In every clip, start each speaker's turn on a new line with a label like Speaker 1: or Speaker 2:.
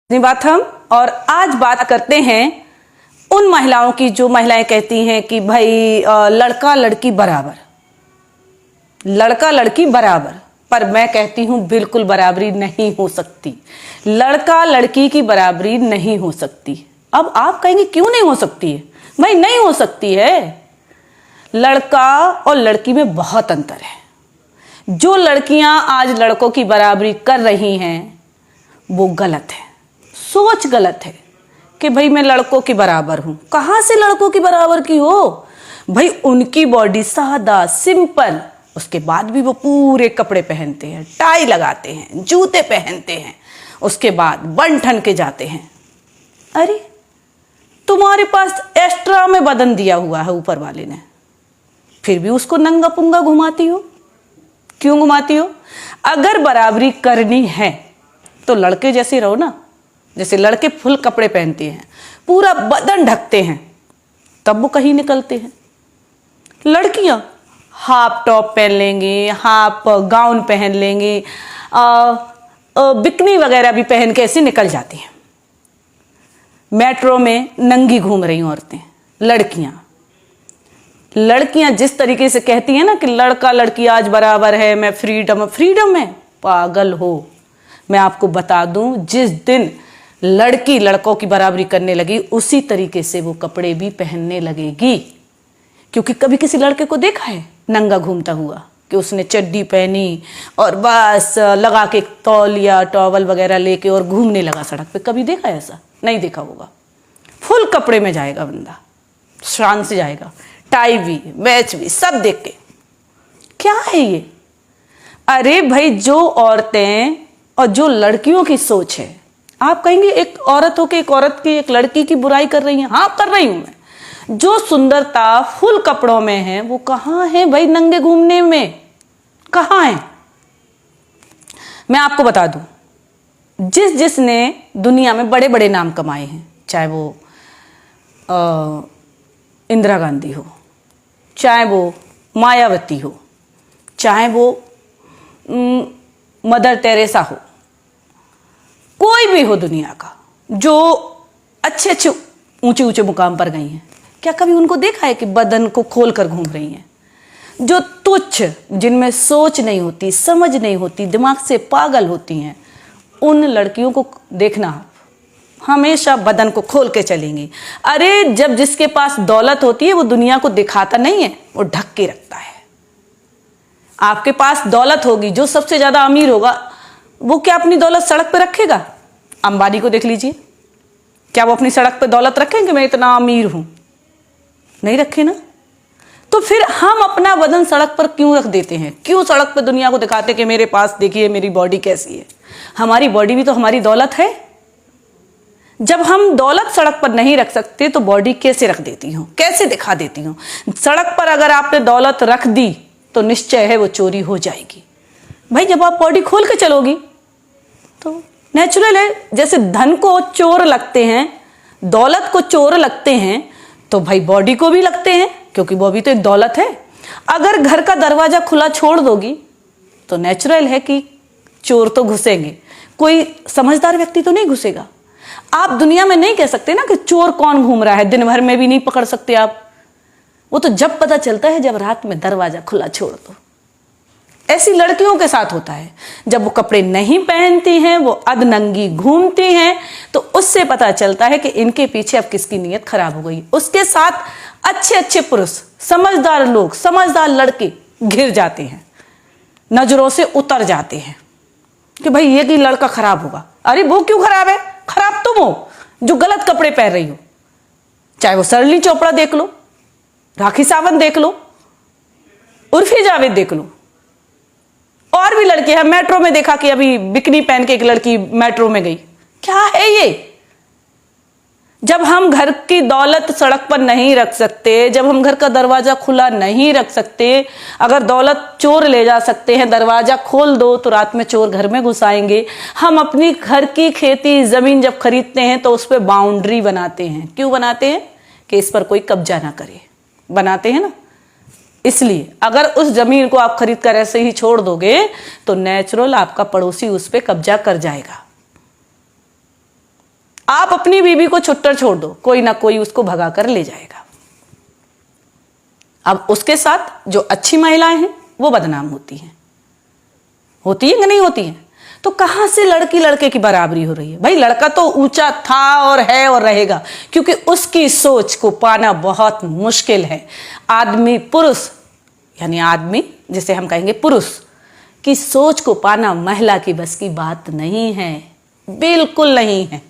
Speaker 1: बात हम और आज बात करते हैं उन महिलाओं की जो महिलाएं कहती हैं कि भाई लड़का लड़की बराबर, लड़का लड़की बराबर। पर मैं कहती हूं बिल्कुल बराबरी नहीं हो सकती, लड़का लड़की की बराबरी नहीं हो सकती। अब आप कहेंगे क्यों नहीं हो सकती है? भाई नहीं हो सकती है। लड़का और लड़की में बहुत अंतर है। जो लड़कियां आज लड़कों की बराबरी कर रही हैं वो गलत है, सोच गलत है कि भाई मैं लड़कों के बराबर हूं। कहां से लड़कों की बराबर की हो? भाई उनकी बॉडी सादा सिंपल, उसके बाद भी वो पूरे कपड़े पहनते हैं, टाई लगाते हैं, जूते पहनते हैं, उसके बाद बन ठन के जाते हैं। अरे तुम्हारे पास एक्स्ट्रा में बदन दिया हुआ है ऊपर वाले ने, फिर भी उसको नंगा पुंगा घुमाती हो। क्यों घुमाती हो? अगर बराबरी करनी है तो लड़के जैसे रहो ना। जैसे लड़के फुल कपड़े पहनते हैं, पूरा बदन ढकते हैं, तब वो कहीं निकलते हैं। लड़कियां हाफ टॉप पहन लेंगी, हाफ गाउन पहन लेंगी, बिकनी वगैरह भी पहन के ऐसे निकल जाती हैं। मेट्रो में नंगी घूम रही औरतें, लड़कियां जिस तरीके से कहती हैं ना कि लड़का लड़की आज बराबर है, मैं फ्रीडम है, पागल हो। मैं आपको बता दूं, जिस दिन लड़की लड़कों की बराबरी करने लगी उसी तरीके से वो कपड़े भी पहनने लगेगी। क्योंकि कभी किसी लड़के को देखा है नंगा घूमता हुआ कि उसने चड्डी पहनी और बस लगा के तौलिया टॉवल वगैरह लेके और घूमने लगा सड़क पे? कभी देखा है ऐसा? नहीं देखा होगा। फुल कपड़े में जाएगा बंदा, शान से जाएगा, टाई भी, मैच भी, सब देख के। क्या है ये? अरे भाई, जो औरतें और जो लड़कियों की सोच है, आप कहेंगे एक औरत हो के एक औरत की, एक लड़की की बुराई कर रही है। हाँ, कर रही हूं मैं। जो सुंदरता फुल कपड़ों में है वो कहां है भाई नंगे घूमने में? कहां है? मैं आपको बता दूं, जिसने दुनिया में बड़े बड़े नाम कमाए हैं, चाहे वो इंदिरा गांधी हो, चाहे वो मायावती हो, चाहे वो मदर टेरेसा हो, कोई भी हो दुनिया का, जो अच्छे अच्छे ऊंचे ऊंचे मुकाम पर गई हैं, क्या कभी उनको देखा है कि बदन को खोल कर घूम रही हैं? जो तुच्छ, जिनमें सोच नहीं होती, समझ नहीं होती, दिमाग से पागल होती हैं, उन लड़कियों को देखना हमेशा बदन को खोल के चलेंगी। अरे जब जिसके पास दौलत होती है वो दुनिया को दिखाता नहीं है, वो ढक के रखता है। आपके पास दौलत होगी, जो सबसे ज्यादा अमीर होगा वो क्या अपनी दौलत सड़क पे रखेगा? अंबानी को देख लीजिए, क्या वो अपनी सड़क पे दौलत रखेंगे मैं इतना अमीर हूं? नहीं रखे ना। तो फिर हम अपना बदन सड़क पर क्यों रख देते हैं? क्यों सड़क पे दुनिया को दिखाते कि मेरे पास देखिए मेरी बॉडी कैसी है? हमारी बॉडी भी तो हमारी दौलत है। जब हम दौलत सड़क पर नहीं रख सकते तो बॉडी कैसे रख देती हूं, कैसे दिखा देती हूं? सड़क पर अगर आपने दौलत रख दी तो निश्चय है वो चोरी हो जाएगी। भाई जब आप बॉडी खोल के चलोगी तो नेचुरल है। जैसे धन को चोर लगते हैं, दौलत को चोर लगते हैं, तो भाई बॉडी को भी लगते हैं, क्योंकि वो भी तो एक दौलत है। अगर घर का दरवाजा खुला छोड़ दोगी तो नेचुरल है कि चोर तो घुसेंगे, कोई समझदार व्यक्ति तो नहीं घुसेगा। आप दुनिया में नहीं कह सकते ना कि चोर कौन घूम रहा है, दिन भर में भी नहीं पकड़ सकते आप। वो तो जब पता चलता है जब रात में दरवाजा खुला छोड़ दो। ऐसी लड़कियों के साथ होता है, जब वो कपड़े नहीं पहनती हैं, वो अधनंगी घूमती हैं, तो उससे पता चलता है कि इनके पीछे अब किसकी नीयत खराब हो गई। उसके साथ अच्छे अच्छे पुरुष, समझदार लोग, समझदार लड़के घिर जाते हैं, नजरों से उतर जाते हैं कि भाई ये कि लड़का खराब होगा। अरे वो क्यों खराब है? खराब तुम हो जो गलत कपड़े पहन रही हो। चाहे वो सरली चोपड़ा देख लो, राखी सावंत देख लो, उर्फी जावेद देख लो, और भी लड़के हैं। मेट्रो में देखा कि अभी बिकनी पहन के एक लड़की मेट्रो में गई। क्या है ये? जब हम घर की दौलत सड़क पर नहीं रख सकते, जब हम घर का दरवाजा खुला नहीं रख सकते, अगर दौलत चोर ले जा सकते हैं, दरवाजा खोल दो तो रात में चोर घर में घुस आएंगे। हम अपनी घर की खेती जमीन जब खरीदते हैं तो उस पर बाउंड्री बनाते हैं। क्यों बनाते हैं? कि इस पर कोई कब्जा ना करे, बनाते हैं ना। इसलिए अगर उस जमीन को आप खरीद कर ऐसे ही छोड़ दोगे तो नेचुरल आपका पड़ोसी उस पर कब्जा कर जाएगा। आप अपनी बीवी को छुट्टर छोड़ दो, कोई ना कोई उसको भगा कर ले जाएगा। अब उसके साथ जो अच्छी महिलाएं हैं वो बदनाम होती हैं कि नहीं होती हैं? तो कहां से लड़की लड़के की बराबरी हो रही है? भाई लड़का तो ऊंचा था और है और रहेगा, क्योंकि उसकी सोच को पाना बहुत मुश्किल है। आदमी पुरुष, यानी आदमी जिसे हम कहेंगे पुरुष की सोच को पाना महिला की बस की बात नहीं है, बिल्कुल नहीं है।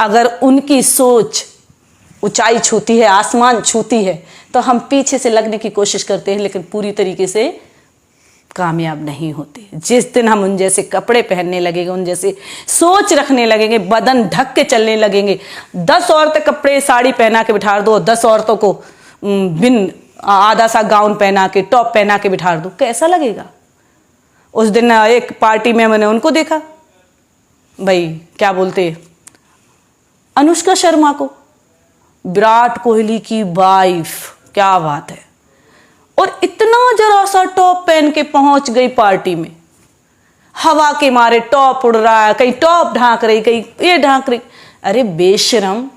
Speaker 1: अगर उनकी सोच ऊंचाई छूती है, आसमान छूती है, तो हम पीछे से लगने की कोशिश करते हैं, लेकिन पूरी तरीके से कामयाब नहीं होते। जिस दिन हम उन जैसे कपड़े पहनने लगेंगे, उन जैसे सोच रखने लगेंगे, बदन ढक के चलने लगेंगे, 10 औरतें कपड़े साड़ी पहना के बिठा दो, 10 औरतों को बिन आधा सा गाउन पहना के, टॉप पहना के बिठा दो, कैसा लगेगा? उस दिन एक पार्टी में मैंने उनको देखा, भाई क्या बोलते, अनुष्का शर्मा को, विराट कोहली की वाइफ, क्या बात है, और इतना जरा सा टॉप पहन के पहुंच गई पार्टी में, हवा के मारे टॉप उड़ रहा है, कहीं टॉप ढांक रही, कहीं ये ढांक रही। अरे बेशरम,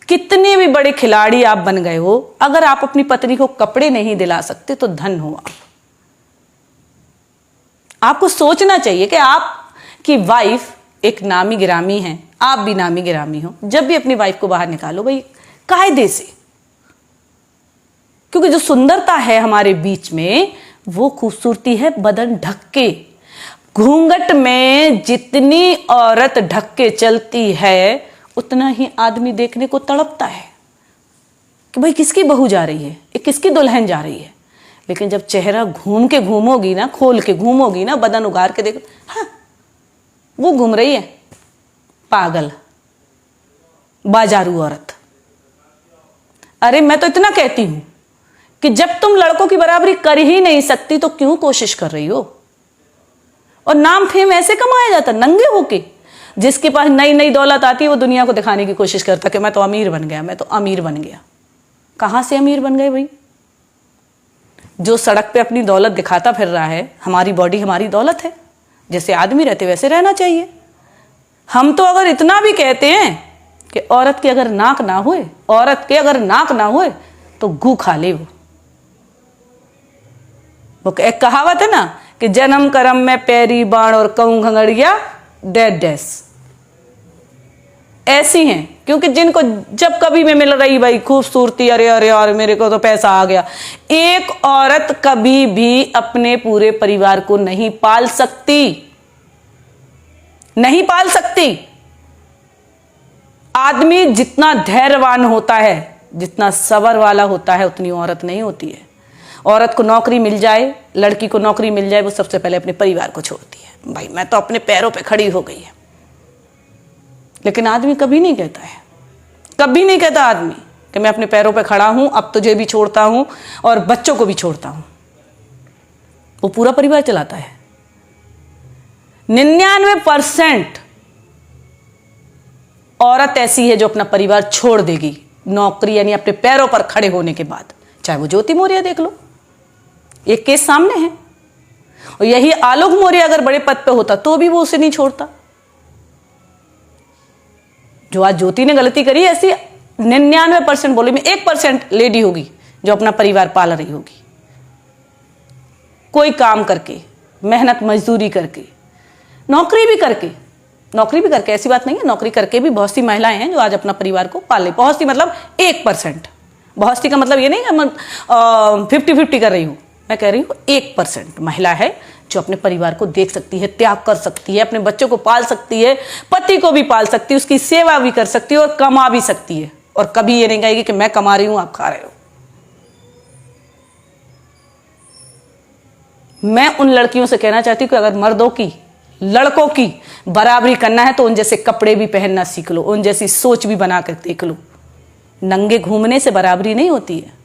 Speaker 1: कितने भी बड़े खिलाड़ी आप बन गए हो, अगर आप अपनी पत्नी को कपड़े नहीं दिला सकते तो धन हो आप। आपको सोचना चाहिए कि आपकी वाइफ एक नामी गिरामी है, आप भी नामी गिरामी हो। जब भी अपनी वाइफ को बाहर निकालो भाई कायदे से, क्योंकि जो सुंदरता है हमारे बीच में वो खूबसूरती है बदन ढक के। घूंघट में जितनी औरत ढक के चलती है उतना ही आदमी देखने को तड़पता है कि भाई किसकी बहू जा रही है, किसकी दुल्हन जा रही है। लेकिन जब चेहरा घूम के घूमोगी ना, खोल के घूमोगी ना, बदन उगार के देखो, हाँ वो घूम रही है पागल बाजारू औरत। अरे मैं तो इतना कहती हूं कि जब तुम लड़कों की बराबरी कर ही नहीं सकती तो क्यों कोशिश कर रही हो? और नाम फेम ऐसे कमाया जाता नंगे होके। जिसके पास नई नई दौलत आती है वो दुनिया को दिखाने की कोशिश करता कि मैं तो अमीर बन गया, मैं तो अमीर बन गया। कहां से अमीर बन गए भाई? जो सड़क पे अपनी दौलत दिखाता फिर रहा है, हमारी बॉडी हमारी दौलत है, जैसे आदमी रहते वैसे रहना चाहिए। हम तो अगर इतना भी कहते हैं कि औरत के अगर नाक ना होए, औरत के अगर नाक ना होए तो गू खा ले। वो एक कहावत है ना कि जन्म करम में पैरी बाण और कहूं घंगड़िया डेड डेस, ऐसी हैं। क्योंकि जिनको जब कभी में मिल रही भाई खूबसूरती, अरे अरे और मेरे को तो पैसा आ गया। एक औरत कभी भी अपने पूरे परिवार को नहीं पाल सकती, नहीं पाल सकती। आदमी जितना धैर्यवान होता है, जितना सबर वाला होता है, उतनी औरत नहीं होती है। औरत को नौकरी मिल जाए, लड़की को नौकरी मिल जाए, वो सबसे पहले अपने परिवार को छोड़ती है। भाई मैं तो अपने पैरों पे खड़ी हो गई है। लेकिन आदमी कभी नहीं कहता है, कभी नहीं कहता आदमी कि मैं अपने पैरों पे खड़ा हूं, अब तुझे भी छोड़ता हूं और बच्चों को भी छोड़ता हूं। वो पूरा परिवार चलाता है। 99% औरत ऐसी है जो अपना परिवार छोड़ देगी नौकरी यानी अपने पैरों पर खड़े होने के बाद। चाहे वो ज्योति मौर्य देख लो, एक केस सामने है। और यही आलोक मौर्य अगर बड़े पद पे होता तो भी वो उसे नहीं छोड़ता। जो आज ज्योति ने गलती करी, ऐसी 99% बोले में 1% लेडी होगी जो अपना परिवार पाल रही होगी, कोई काम करके, मेहनत मजदूरी करके, नौकरी भी करके। नौकरी भी करके ऐसी बात नहीं है, नौकरी करके भी बहुत सी महिलाएं हैं जो आज अपना परिवार को पाले। बहुत सी मतलब 1%। बहुत सी का मतलब ये नहीं कि मैं 50-50 कर रही हूं, मैं कह रही हूं 1% महिला है जो अपने परिवार को देख सकती है, त्याग कर सकती है, अपने बच्चों को पाल सकती है, पति को भी पाल सकती है, उसकी सेवा भी कर सकती है और कमा भी सकती है। और कभी ये नहीं कहेगी कि मैं कमा रही हूं आप खा रहे हो। मैं उन लड़कियों से कहना चाहती हूं कि अगर मर्दों की, लड़कों की बराबरी करना है तो उन जैसे कपड़े भी पहनना सीख लो, उन जैसी सोच भी बना कर देख लो। नंगे घूमने से बराबरी नहीं होती है।